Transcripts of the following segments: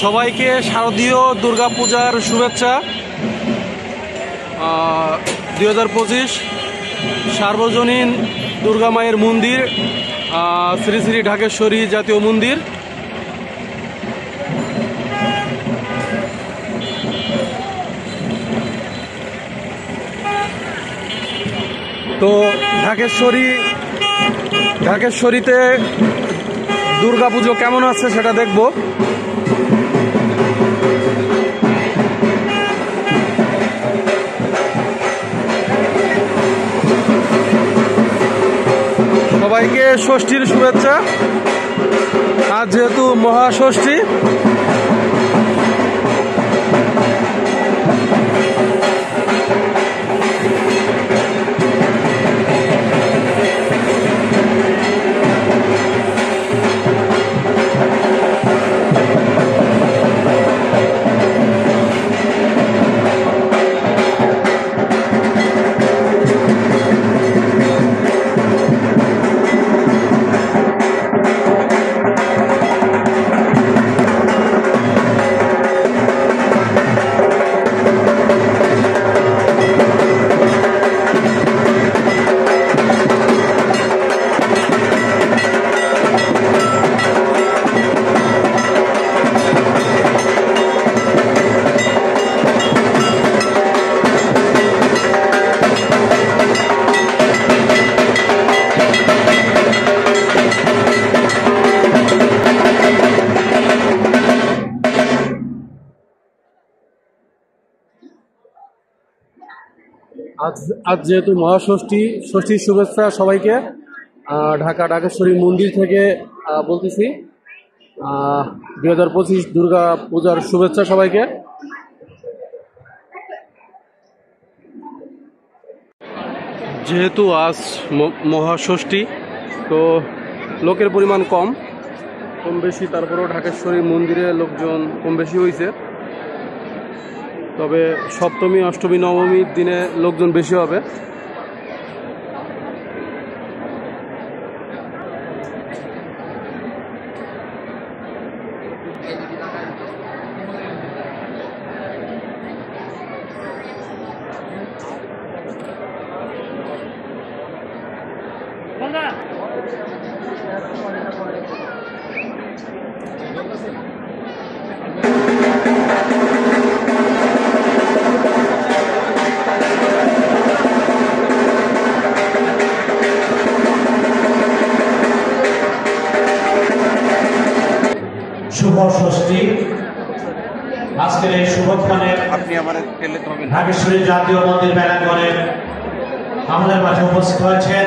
সবাইকে শারদীয় দুর্গাপূজার শুভেচ্ছা। 2025 সার্বজনীন দুর্গা মায়ের মন্দির, শ্রী শ্রী ঢাকেশ্বরী জাতীয় মন্দির। তো ঢাকেশ্বরীতে দুর্গাপুজো কেমন আছে সেটা দেখব। সবাইকে ষষ্ঠীর শুভেচ্ছা। আজ যেহেতু মহাষষ্ঠী, আজ যেহেতু মহাষষ্ঠী, ষষ্ঠীর শুভেচ্ছা সবাইকে। ঢাকা ঢাকেশ্বরী মন্দির থেকে বলতেছি 2025 দুর্গা পূজার শুভেচ্ছা সবাইকে। যেহেতু আজ মহাষষ্ঠী, তো লোকের পরিমাণ কম বেশি, তারপরেও ঢাকেশ্বরী মন্দিরে লোকজন কম বেশি হয়েছে। তবে সপ্তমী, অষ্টমী, নবমীর দিনে লোকজন বেশি হবে। শুভ ষষ্ঠী। আজকের এই শুভক্ষণে ঢাকেশ্বরী জাতীয় মন্দির প্রাঙ্গণে আমাদের মাঝে উপস্থিত হয়েছেন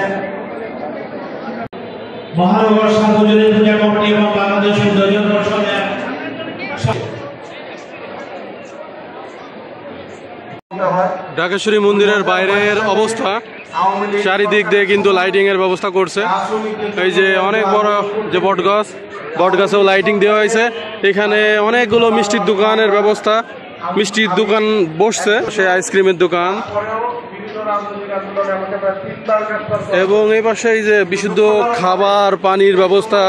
মহানগর সার্বজনীন পূজা কমিটি এবং বাংলাদেশ সৌন্দর্য পর্ষদের। ঢাকেশ্বরী মন্দিরের বাইরের অবস্থা, চারিদিক দিয়ে কিন্তু লাইটিং এর ব্যবস্থা করছে। এই যে অনেক বড় যে বটগাছেও লাইটিং দেওয়া হয়েছে। এখানে অনেকগুলো মিষ্টির দোকানের ব্যবস্থা, মিষ্টির দোকান বসছে, সে আইসক্রিমের দোকান, এবং এই পাশে এই যে বিশুদ্ধ খাবার পানির ব্যবস্থা,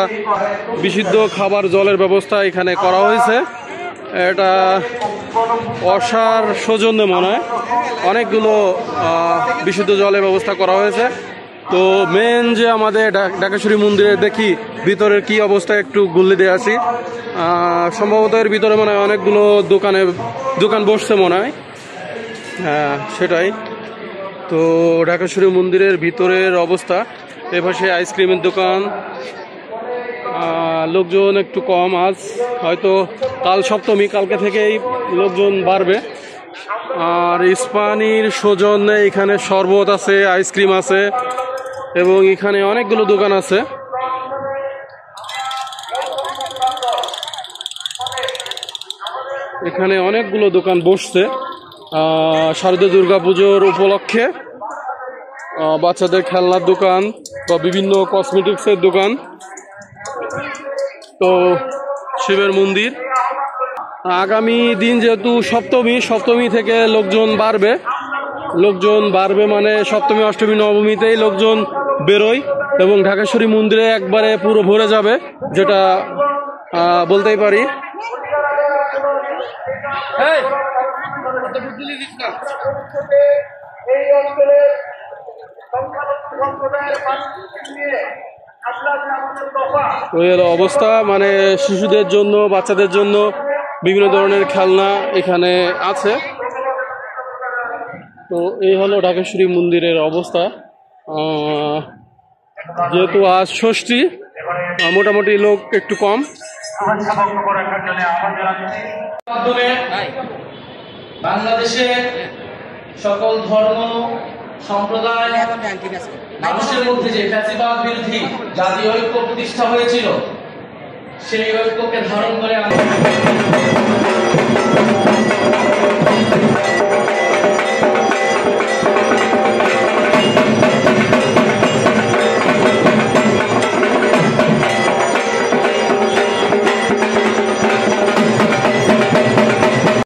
বিশুদ্ধ খাবার জলের ব্যবস্থা এখানে করা হয়েছে। এটা অসার সৌজন্যে মনে হয় অনেকগুলো বিশুদ্ধ জলের ব্যবস্থা করা হয়েছে। তো মেন যে আমাদের ঢাকেশ্বরী মন্দিরে দেখি ভিতরের কি অবস্থা, একটু গুল্লি দিয়ে আছি। সম্ভবত এর ভিতরে মনে হয় অনেকগুলো দোকান বসছে মনে হয়। হ্যাঁ, সেটাই। তো ঢাকেশ্বরী মন্দিরের ভিতরের অবস্থা। এপাশে আইসক্রিমের দোকান, লোকজন একটু কম আজ, হয়তো কাল সপ্তমী, কালকে থেকেই লোকজন বাড়বে। আর ইস্পানির সৌজন্যে এখানে শরবত আছে, আইসক্রিম আছে, এবং এখানে অনেকগুলো দোকান আছে। এখানে অনেকগুলো দোকান বসছে শারদীয় দুর্গাপুজোর উপলক্ষে। বাচ্চাদের খেলনার দোকান বা বিভিন্ন কসমেটিক্সের দোকান। তো শিবের মন্দির, আগামী দিন যেহেতু সপ্তমী থেকে লোকজন বাড়বে মানে সপ্তমী, অষ্টমী, নবমীতেই লোকজন বেরোয় এবং ঢাকেশ্বরী মন্দিরে একবারে পুরো ভরে যাবে, যেটা বলতেই পারি। এই অঞ্চলের সংখ্যালঘু সম্প্রদায়ের মানুষকে নিয়ে আপনাদের আমাদের দফা ওই হলো অবস্থা, মানে শিশুদের জন্য, বাচ্চাদের জন্য বিভিন্ন ধরনের খেলনা এখানে আছে। তো এই হলো ঢাকেশ্বরী মন্দিরের অবস্থা। যেহেতু আজ ষষ্ঠী, মোটামুটি লোক একটু কম। মাধ্যমে বাংলাদেশে সকল ধর্ম সম্প্রদায় মানুষের মধ্যে যে ফ্যাসিবাদ বিরোধী জাতীয় ঐক্য প্রতিষ্ঠা হয়েছিল, সেই ঐক্যকে ধারণ করে আমরা